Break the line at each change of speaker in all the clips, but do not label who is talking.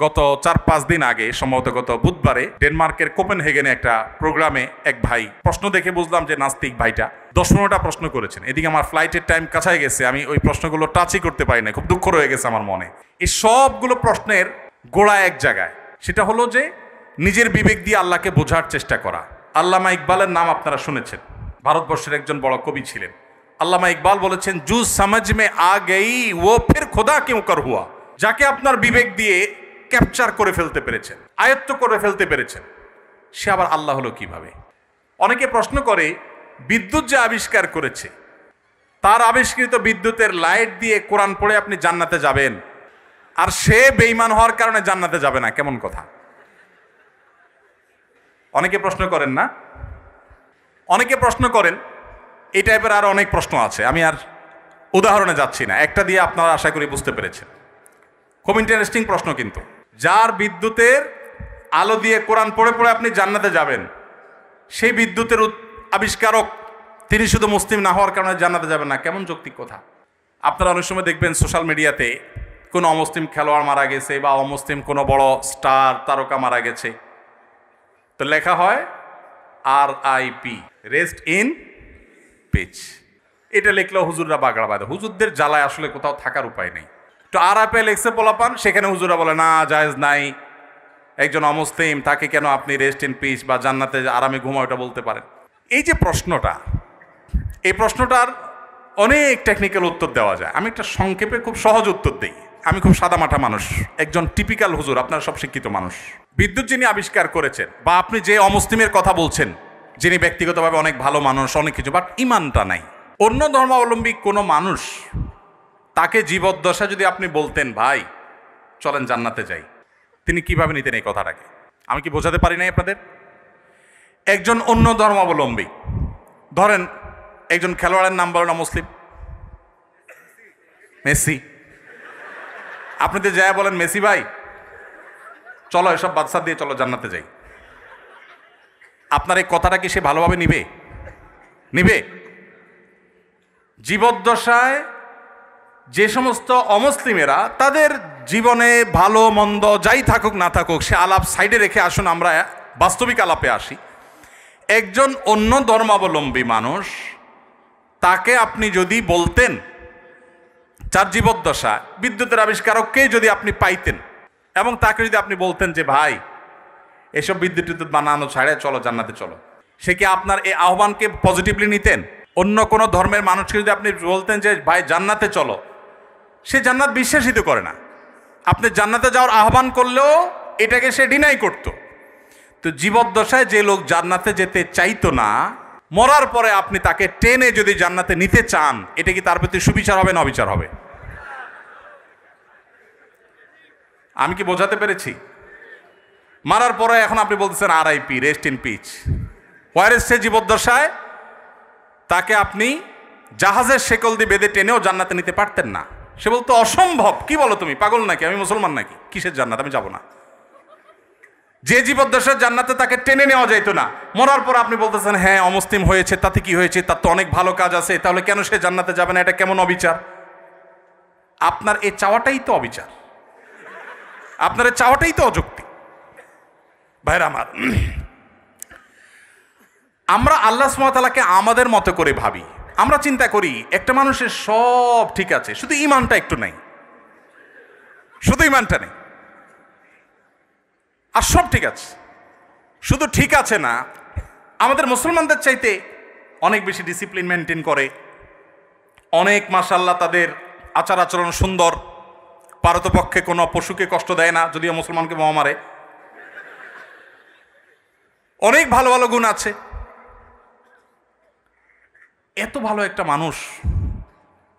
গত 4-5 দিন আগে সম্ভবত গত বুধবারে ডেনমার্কের কোপেনহেগেনে একটা প্রোগ্রামে এক ভাই প্রশ্ন দেখে বুঝলাম যে নাস্তিক ভাইটা 10-15টা প্রশ্ন করেছেন। এদিকে আমার ফ্লাইটের টাইম কাছাই গেছে, আমি ওই প্রশ্নগুলো টাচই করতে পারি না, খুব দুঃখ রয়ে গেছে আমার মনে। এই সবগুলো প্রশ্নের গোড়া এক জায়গায়, সেটা হলো যে নিজের বিবেক দিয়ে আল্লাহকে বোঝার চেষ্টা করা। আল্লামা ইকবালের নাম আপনারা শুনেছেন, ভারতবর্ষের একজন বড় কবি ছিলেন। আল্লামা ইকবাল বলেছেন, জু সমঝ মে আ গই ও ফির খোদা কিউ কর হুয়া। যাকে আপনার বিবেক দিয়ে ক্যাপচার করে ফেলতে পেরেছেন, আয়ত্ত করে ফেলতে পেরেছেন, সে আবার আল্লাহ হলো কিভাবে? অনেকে প্রশ্ন করে, বিদ্যুৎ যে আবিষ্কার করেছে, তার আবিষ্কৃত বিদ্যুতের লাইট দিয়ে কোরআন পড়ে আপনি জান্নাতে যাবেন, আর সে বেঈমান হওয়ার কারণে জান্নাতে যাবে না, কেমন কথা? অনেকে প্রশ্ন করেন না? অনেকে প্রশ্ন করেন। এই টাইপের আরো অনেক প্রশ্ন আছে, আমি আর উদাহরণে যাচ্ছি না, একটা দিয়ে আপনারা আশা করি বুঝতে পেরেছেন। খুব ইন্টারেস্টিং প্রশ্ন কিন্তু। যার বিদ্যুতের আলো দিয়ে কোরআন পড়ে পড়ে আপনি জান্নাতে যাবেন, সেই বিদ্যুতের আবিষ্কারক তিনি শুধু মুসলিম না হওয়ার কারণে জান্নাতে যাবেন না, কেমন যৌক্তিক কথা? আপনারা অনেক সময় দেখবেন সোশ্যাল মিডিয়াতে কোনো অমুসলিম খেলোয়াড় মারা গেছে বা অমুসলিম কোনো বড় স্টার তারকা মারা গেছে, তো লেখা হয় RIP, রেস্ট ইন পিচ। এটা লিখলেও হুজুররা বাগড়া বাঁধে। হুজুরদের জ্বালায় আসলে কোথাও থাকার উপায় নেই। তো RIP লেখছে পোলাপান, সেখানে হুজুরা বলে না, জায়েজ নাই, একজন অমুসলিম, তাকে কেন আপনি রেস্ট ইন পিস বা জান্নাতে আরামে ঘুমাও এটা বলতে পারেন? এই যে প্রশ্নটা, এই প্রশ্নটার অনেক টেকনিক্যাল উত্তর দেওয়া যায়। আমি একটা সংক্ষেপে খুব সহজ উত্তর দিই। আমি খুব সাদামাটা মানুষ, একজন টিপিক্যাল হুজুর, আপনারা সব শিক্ষিত মানুষ। বিদ্যুৎ যিনি আবিষ্কার করেছেন, বা আপনি যে অমুসলিমের কথা বলছেন, যিনি ব্যক্তিগতভাবে অনেক ভালো মানুষ, অনেক কিছু, বাট ইমানটা নাই, অন্য ধর্মাবলম্বী কোনো মানুষ, তাকে জীবদ্দশা যদি আপনি বলতেন ভাই চলেন জান্নাতে যাই, তিনি কিভাবে নিতেন এই কথাটাকে? আমি কি বোঝাতে পারি নাই আপনাদের? একজন অন্য ধর্মাবলম্বী, ধরেন একজন খেলোয়াড়ের নাম বলেন মুসলিম, মেসি, আপনি তো যায় বলেন মেসি ভাই চলো এসব বাদশা দিয়ে চলো জান্নাতে যাই, আপনার এই কথাটা কি সে ভালোভাবে নিবে? নিবে? জীবদ্দশায় যে সমস্ত অমুসলিমেরা, তাদের জীবনে ভালো মন্দ যাই থাকুক না থাকুক, সে আলাপ সাইডে রেখে আসুন আমরা বাস্তবিক আলাপে আসি। একজন অন্য ধর্মাবলম্বী মানুষ, তাকে আপনি যদি বলতেন, যার জীবদ্দশা বিদ্যুতের আবিষ্কারককে যদি আপনি পাইতেন এবং তাকে যদি আপনি বলতেন যে ভাই এসব বিদ্যুৎ টিদ্যুৎ বানানো ছাড়ে চলো জান্নাতে চলো, সে কি আপনার এই আহ্বানকে পজিটিভলি নিতেন? অন্য কোনো ধর্মের মানুষকে যদি আপনি বলতেন যে ভাই জান্নাতে চলো, সে জান্নাত বিশ্বাসিত করে না। আপনি জান্নাতে যাওয়ার আহ্বান করলেও এটাকে সে ডিনাই করত। তো জীবদ্দশায় যে লোক জান্নাতে যেতে চাইতো না, মরার পরে আপনি তাকে টেনে যদি জান্নাতে নিতে চান, এটা কি তার প্রতি সুবিচার হবে না অবিচার হবে? আমি কি বোঝাতে পেরেছি? মারার পরে এখন আপনি বলতেছেন RIP, রেস্ট ইন পিচ। ওয়ারেস সে জীবদ্দশায় তাকে আপনি জাহাজের শেকল দিয়ে বেঁধে টেনেও জান্নাতে নিতে পারতেন না। সে বলতো অসম্ভব, কি বলো তুমি, পাগল নাকি, আমি মুসলমান নাকি, কিসের জান্নাত, আমি যাব না। যে জীবদ্দশার জান্নাতে তাকে টেনে নেওয়া যাইতো না, মরার পর আপনি বলতেছেন হ্যাঁ অমুসলিম হয়েছে, তাতে কি হয়েছে, তার তো অনেক ভালো কাজ আছে, তাহলে কেন সে জান্নাতে যাবে না? এটা কেমন অবিচার? আপনার এই চাওয়াটাই তো অবিচার, আপনার এই চাওয়াটাই তো অযৌক্তিক। ভাইরা আমার, আমরা আল্লাহ সুবহানাহু ওয়া তাআলাকে আমাদের মতো করে ভাবি। আমরা চিন্তা করি একটা মানুষের সব ঠিক আছে, শুধু ঈমানটা একটু নাই, শুধু ঈমানটা নেই, আর সব ঠিক আছে। শুধু ঠিক আছে না, আমাদের মুসলমানদের চাইতে অনেক বেশি ডিসিপ্লিন মেনটেন করে, অনেক মাশাআল্লাহ তাদের আচার আচরণ সুন্দর, পারতপক্ষে কোনো পশুকে কষ্ট দেয় না, যদিও মুসলমানকে বোমা মারে, অনেক ভালো ভালো গুণ আছে। এত ভালো একটা মানুষ,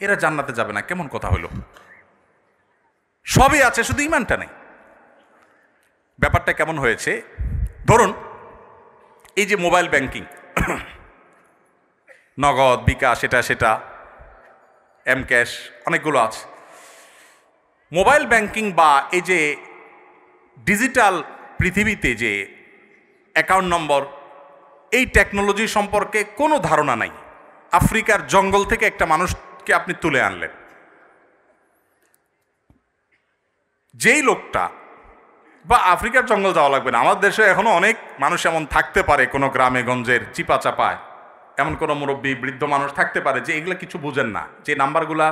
এরা জান্নাতে যাবে না, কেমন কথা হলো? সবই আছে, শুধু ঈমানটা নেই। ব্যাপারটা কেমন হয়েছে? ধরুন এই যে মোবাইল ব্যাংকিং, নগদ, বিকাশ, এটা সেটা, এম ক্যাশ, অনেকগুলো আছে। মোবাইল ব্যাংকিং বা এই যে ডিজিটাল পৃথিবীতে যে অ্যাকাউন্ট নম্বর, এই টেকনোলজি সম্পর্কে কোনো ধারণা নাই। আফ্রিকার জঙ্গল থেকে একটা মানুষকে আপনি তুলে আনলেন, যেই লোকটা বা আফ্রিকার জঙ্গল যাওয়া লাগবে না, আমাদের দেশে এখনো অনেক মানুষ এমন থাকতে পারে, কোনো গ্রামে গঞ্জের চিপা চাপায় এমন কোনো মুরব্বী বৃদ্ধ মানুষ থাকতে পারে যে এগুলো কিছু বুঝেন না, যে নাম্বারগুলা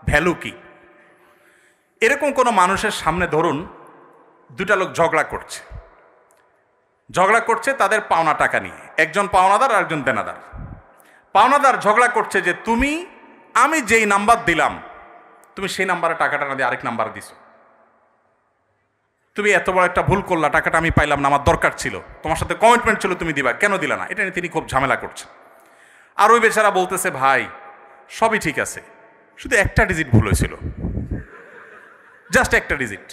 ভ্যালু কি। এরকম কোনো মানুষের সামনে ধরুন দুটা লোক ঝগড়া করছে তাদের পাওনা টাকা নিয়ে, একজন পাওনাদার আর একজন দেনাদার। পাওনাদার ঝগড়া করছে যে আমি যেই নাম্বার দিলাম তুমি সেই নাম্বারে টাকাটা না দিয়ে আরেক নাম্বার দিছো, তুমি এত বড় একটা ভুল করলা, টাকাটা আমি পাইলাম না, আমার দরকার ছিল, তোমার সাথে কমিটমেন্ট ছিল তুমি দিবা, কেন দিলা না? এটা নিয়ে তিনি খুব ঝামেলা করছেন। আর ওই বেচারা বলতেছে ভাই সবই ঠিক আছে, শুধু একটা ডিজিট ভুল হয়েছিল, জাস্ট একটা ডিজিট,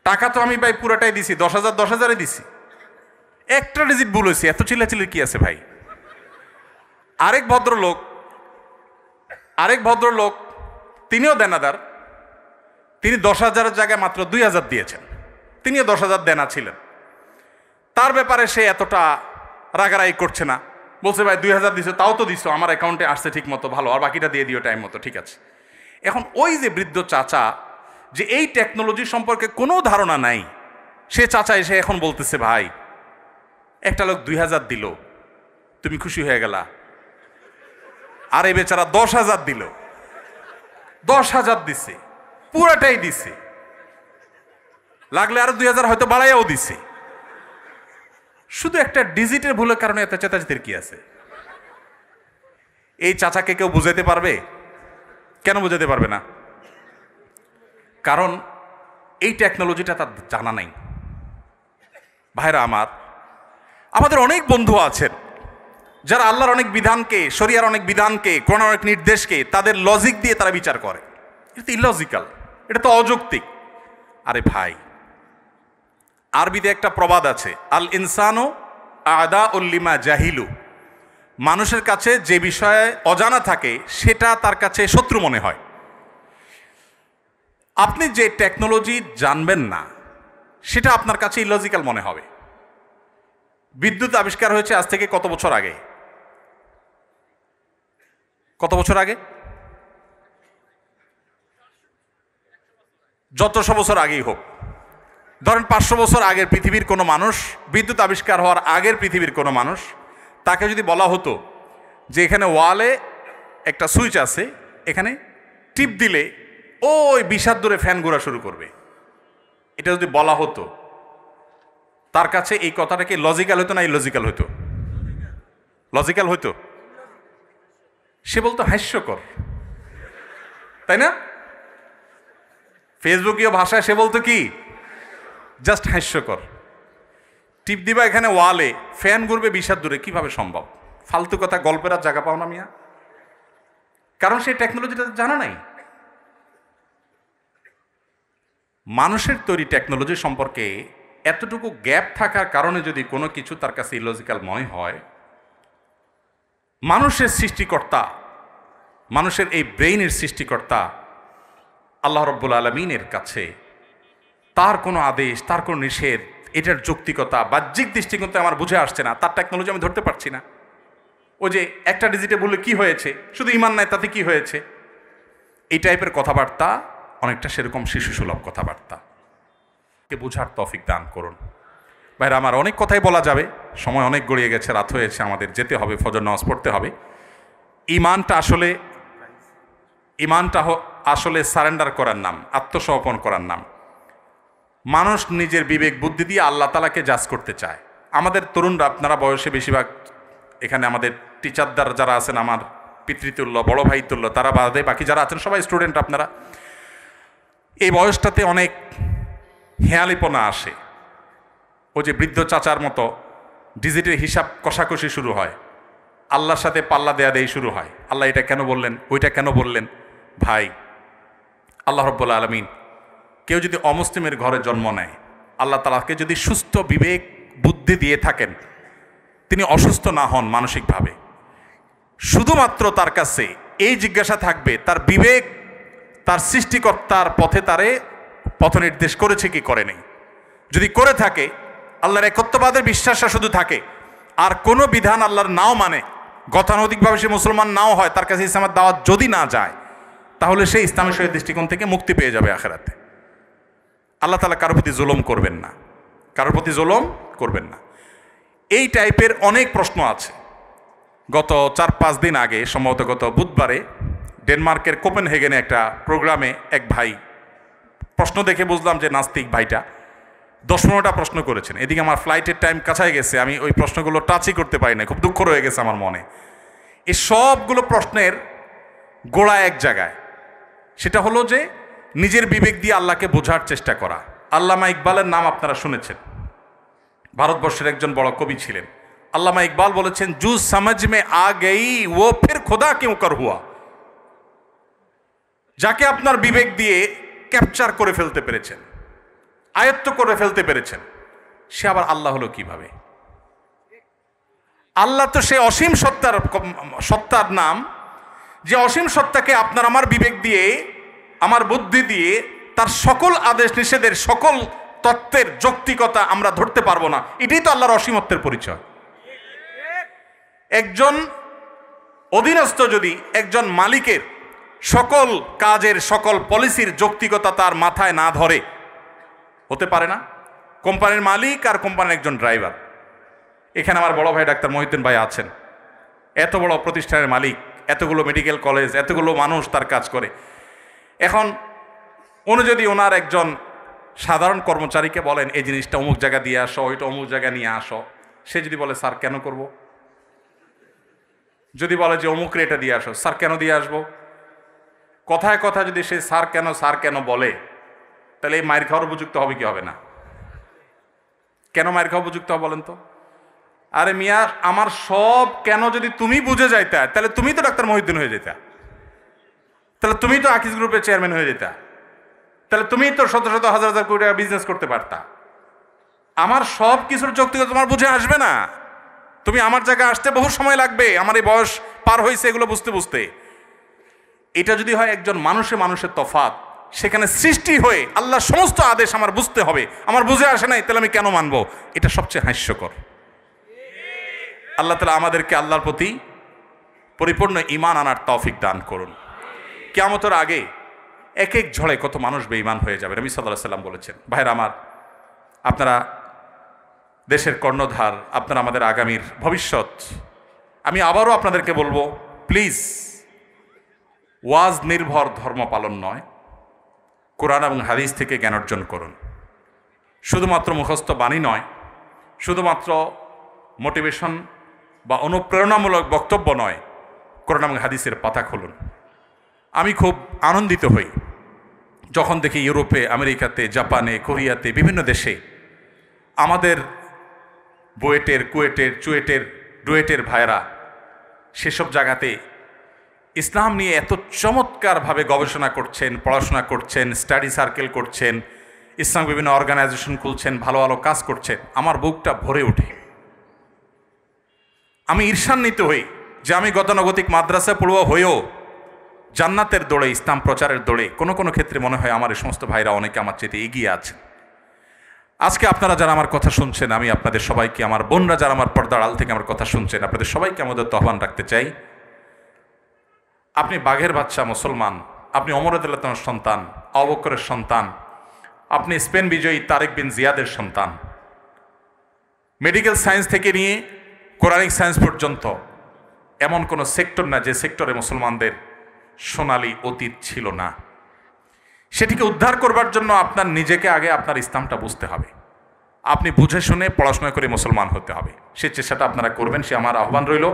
টাকা তো আমি ভাই পুরোটাই দিছি, 10,000 10,000-এ দিছি, একটা ডিজিট ভুল হয়েছে, এত চিল্লাচিল্লির কি আছে ভাই? আরেক ভদ্রলোক তিনিও দেনাদার, তিনি 10,000-এর জায়গায় মাত্র 2,000 দিয়েছেন, তিনিও 10,000 দেনা ছিলেন। তার ব্যাপারে সে এতটা রাগারাগি করছে না, বলছে ভাই 2,000 দিছো, তাও তো দিছো, আমার অ্যাকাউন্টে আসছে ঠিক মতো, ভালো, আর বাকিটা দিয়ে দিও টাইম মতো, ঠিক আছে। এখন ওই যে বৃদ্ধ চাচা, যে এই টেকনোলজি সম্পর্কে কোনো ধারণা নাই, সে চাচা এসে এখন বলতেছে ভাই একটা লোক 2,000 দিল, তুমি খুশি হয়ে গেলা, আর এই বেচারা 10,000 দিল, 10,000 দিছে, পুরাটাই দিছে, লাগলে আরো 2,000 হয়তো বাড়াইয়াও দিছে, শুধু একটা ডিজিটের ভুলের কারণে এত চেতাচেতির কি আছে? এই চাচাকে কেউ বুঝাইতে পারবে? কেন বুঝাতে পারবে না? কারণ এই টেকনোলজিটা তার জানা নাই। ভাইরা আমার, আমাদের অনেক বন্ধু আছেন যারা আল্লাহর অনেক বিধানকে, শরিয়ার অনেক বিধানকে, কোরআনের অনেক নির্দেশকে তাদের লজিক দিয়ে তারা বিচার করে। এটা তো ইলজিক্যাল, এটা তো অযৌক্তিক। আরে ভাই, আরবিতে একটা প্রবাদ আছে, আল ইনসানু আদা উল্লিমা জাহিলু, মানুষের কাছে যে বিষয়ে অজানা থাকে সেটা তার কাছে শত্রু মনে হয়। আপনি যে টেকনোলজি জানবেন না সেটা আপনার কাছে ইলজিক্যাল মনে হবে। বিদ্যুৎ আবিষ্কার হয়েছে আজ থেকে কত বছর আগে? কত বছর আগে? যতশো বছর আগেই হোক, ধরেন 500 বছর আগের পৃথিবীর কোনো মানুষ, বিদ্যুৎ আবিষ্কার হওয়ার আগের পৃথিবীর কোনো মানুষ, তাকে যদি বলা হতো যে এখানে ওয়ালে একটা সুইচ আছে, এখানে টিপ দিলে ওই 20 হাত দূরে ফ্যান ঘোরা শুরু করবে, এটা যদি বলা হতো, তার কাছে এই কথাটা কি লজিক্যাল হতো না ইলজিক্যাল হতো? লজিক্যাল হতো। সে বলতো হাস্যকর, তাই না? ফেসবুকীয় ভাষায় সে বলতো কি, জাস্ট হাস্যকর। টিপ দিবা এখানে ওয়ালে, ফ্যান ঘুরবে 20 হাত দূরে, কিভাবে সম্ভব? ফালতু কথা, গল্পের আর জায়গা পাও না মিয়া, কারণ সেই টেকনোলজিটা জানা নাই। মানুষের তৈরি টেকনোলজি সম্পর্কে এতটুকু গ্যাপ থাকার কারণে যদি কোনো কিছু তার কাছে ইলজিক্যাল মনে হয়, মানুষের সৃষ্টিকর্তা, মানুষের এই ব্রেইনের সৃষ্টিকর্তা আল্লাহ রাব্বুল আলামিনের কাছে তার কোনো আদেশ, তার কোনো নিষেধ, এটার যৌক্তিকতা বাহ্যিক দৃষ্টিকোণে আমার বুঝে আসছে না, তার টেকনোলজি আমি ধরতে পারছি না। ওই যে একটা ডিজিটে বললে কি হয়েছে, শুধু ইমান নাই তাতে কি হয়েছে, এই টাইপের কথাবার্তা অনেকটা সেরকম শিশুসুলভ কথাবার্তা। কে বোঝার তৌফিক দান করুন। ভাইরা আমার, অনেক কথাই বলা যাবে, সময় অনেক গড়িয়ে গেছে, রাত হয়েছে, আমাদের যেতে হবে, ফজর নামাজ পড়তে হবে। ইমানটা আসলে সারেন্ডার করার নাম, আত্মসমর্পণ করার নাম। মানুষ নিজের বিবেক বুদ্ধি দিয়ে আল্লাহ তাআলাকে জাজ করতে চায়। আমাদের তরুণরা, আপনারা বয়সে বেশিরভাগ, এখানে আমাদের টিচারদার যারা আছেন, আমার পিতৃতুল্য, বড় ভাই তুল্য, তারা বাদে বাকি যারা আছেন সবাই স্টুডেন্ট। আপনারা এই বয়সটাতে অনেক হেয়ালিপনা আসে। ও যে বৃদ্ধ চাচার মতো ডিজিটের হিসাব কষাকষি শুরু হয়, আল্লাহর সাথে পাল্লা দেয়া দেই শুরু হয়, আল্লাহ এটা কেন বললেন, ওইটা কেন বললেন। ভাই, আল্লাহ রাব্বুল আলামিন কেউ যদি অমুসলিমের ঘরে জন্ম নেয়, আল্লাহ তাআলাকে যদি সুস্থ বিবেক বুদ্ধি দিয়ে থাকেন, তিনি অসুস্থ না হন মানসিকভাবে, শুধুমাত্র তার কাছে এই জিজ্ঞাসা থাকবে তার বিবেক তার সৃষ্টিকর্তার পথে তারে পথ নির্দেশ করেছে কি করে নেই। যদি করে থাকে, আল্লাহর একত্ববাদের বিশ্বাসটা শুধু থাকে, আর কোনো বিধান আল্লাহর নাও মানে, গতানুগতিকভাবে সে মুসলমান নাও হয়, তার কাছে ইসলামের দাওয়াত যদি না যায়, তাহলে সে ইসলামের সহিত দৃষ্টিকোণ থেকে মুক্তি পেয়ে যাবে আখিরাতে। আল্লাহ তাআলা কারোর প্রতি জুলুম করবেন না, কারোর প্রতি জুলুম করবেন না। এই টাইপের অনেক প্রশ্ন আছে। গত 4-5 দিন আগে, সম্ভবত গত বুধবারে, ডেনমার্কের কোপেনহেগেনে একটা প্রোগ্রামে এক ভাই, প্রশ্ন দেখে বুঝলাম যে নাস্তিক ভাইটা 10-15টা প্রশ্ন করেছেন। এদিকে আমার ফ্লাইটের টাইম কাছায় গেছে, আমি ওই প্রশ্নগুলো টাচই করতে পারি না, খুব দুঃখ রয়ে গেছে আমার মনে। এই সবগুলো প্রশ্নের গোড়া এক জায়গায়, সেটা হলো যে নিজের বিবেক দিয়ে আল্লাহকে বোঝার চেষ্টা করা। আল্লামা ইকবালের নাম আপনারা শুনেছেন, ভারতবর্ষের একজন বড় কবি ছিলেন। আল্লামা ইকবাল বলেছেন, জু সমঝ মে আ গই ও ফির খোদা কিউ কর হুয়া। যাকে আপনার বিবেক দিয়ে ক্যাপচার করে ফেলতে পেরেছেন, আয়ত্ত করে ফেলতে পেরেছেন, সে আবার আল্লাহ হলো কিভাবে? আল্লাহ তো সে অসীম সত্তার নাম, যে অসীম সত্তাকে আপনার আমার বিবেক দিয়ে, আমার বুদ্ধি দিয়ে তার সকল আদেশ নিষেধের, সকল তত্ত্বের যৌক্তিকতা আমরা ধরতে পারবো না। এটাই তো আল্লাহর অসীমত্বের পরিচয়। একজন অধীনস্থ যদি একজন মালিকের সকল কাজের, সকল পলিসির যৌক্তিকতা তার মাথায় না ধরে, হতে পারে না। কোম্পানির মালিক আর কোম্পানির একজন ড্রাইভার। এখানে আমার বড় ভাই ডাক্তার মহিউদ্দিন ভাই আছেন, এত বড় প্রতিষ্ঠানের মালিক, এতগুলো মেডিকেল কলেজ, এতগুলো মানুষ তার কাজ করে। এখন উনি যদি ওনার একজন সাধারণ কর্মচারীকে বলেন এই জিনিসটা অমুক জায়গা দিয়ে আসো, ওইটা অমুক জায়গায় নিয়ে আসো, সে যদি বলে স্যার কেন করব? যদি বলে যে অমুক রেটে দিয়ে আসো, স্যার কেন দিয়ে আসবো? কথায় কথা যদি সে স্যার কেন বলে, তাহলে এই মায়ের খাওয়ার উপযুক্ত হবে কি হবে না? কেন মায়ের খাওয়া উপযুক্ত হবে বলেন তো? আরে মিয়া, আমার সব কেন যদি তুমি বুঝে যাইতা, তাহলে তুমি তো ডাক্তার মহিউদ্দিন হয়ে যেতা, তাহলে তুমি তো আকিজ গ্রুপের চেয়ারম্যান হয়ে যেতা, তাহলে তুমি তো শত শত হাজার হাজার কোটি টাকা বিজনেস করতে পারতা। আমার সব কিছুর যৌক্তিকতা তোমার বুঝে আসবে না। তুমি আমার জায়গায় আসতে বহু সময় লাগবে, আমার এই বয়স পার হয়েছে এগুলো বুঝতে বুঝতে। এটা যদি হয় একজন মানুষের তফাৎ, সেখানে সৃষ্টি হয়ে আল্লাহর সমস্ত আদেশ আমার বুঝতে হবে, আমার বুঝে আসে নাই, তাহলে আমি কেন মানবো? এটা সবচেয়ে হাস্যকর। আল্লাহ তাআলা আমাদেরকে আল্লাহর প্রতি পরিপূর্ণ ঈমান আনার তৌফিক দান করুন। কিয়ামতের আগে এক এক ঝড়ে কত মানুষ বেঈমান হয়ে যাবে। নবী সাল্লাল্লাহু আলাইহি সাল্লাম বলেছেন, ভাইরা আমার, আপনারা দেশের কর্ণধার, আপনারা আমাদের আগামীর ভবিষ্যৎ। আমি আবারও আপনাদেরকে বলবো, প্লিজ, ওয়াজ নির্ভর ধর্ম পালন নয়, কোরআন এবং হাদিস থেকে জ্ঞান অর্জন করুন। শুধুমাত্র মুখস্থ বাণী নয়, শুধুমাত্র মোটিভেশন বা অনুপ্রেরণামূলক বক্তব্য নয়, কোরআন এবং হাদিসের পাতা খুলুন। আমি খুব আনন্দিত হই যখন দেখি ইউরোপে, আমেরিকাতে, জাপানে, কোরিয়াতে, বিভিন্ন দেশে আমাদের বুয়েটের, কুয়েটের, চুয়েটের, ডুয়েটের ভাইরা সেসব জায়গাতে ইসলাম নিয়ে এত চমৎকারভাবে গবেষণা করছেন, পড়াশোনা করছেন, স্টাডি সার্কেল করছেন, ইসলাম বিভিন্ন অর্গানাইজেশন খুলছেন, ভালো ভালো কাজ করছেন। আমার বুকটা ভরে ওঠে। আমি ঈর্ষান্বিত হই যে আমি গতানুগতিক মাদ্রাসা পড়ুয়া হয়েও জান্নাতের দৌড়ে, ইসলাম প্রচারের দৌড়ে কোনো কোনো ক্ষেত্রে মনে হয় আমার এই সমস্ত ভাইরা অনেকে আমার চেয়ে এগিয়ে আছে। আজকে আপনারা যারা আমার কথা শুনছেন, আমি আপনাদের সবাইকে, আমার বোনরা যারা আমার পর্দার আড়াল থেকে আমার কথা শুনছেন, আপনাদের সবাইকে আমাদের আহ্বান রাখতে চাই, আপনি বাঘের বাচ্চা মুসলমান, আপনি ওমর রাদিয়াল্লাহু আনহুর সন্তান, আবু বকরের সন্তান, আপনি স্পেন বিজয়ী তারেক বিন জিয়াদের সন্তান। মেডিকেল সায়েন্স থেকে নিয়ে কোরআনিক সায়েন্স পর্যন্ত এমন কোনো সেক্টর না যে সেক্টরে মুসলমানদের সোনালী অতীত ছিল না। সেটিকে উদ্ধার করবার জন্য আপনার নিজেকে আগে আপনার ইসলামটা বুঝতে হবে। আপনি বুঝে শুনে পড়াশোনা করে মুসলমান হতে হবে। সে চেষ্টাটা আপনারা করবেন, সে আমার আহ্বান রইল।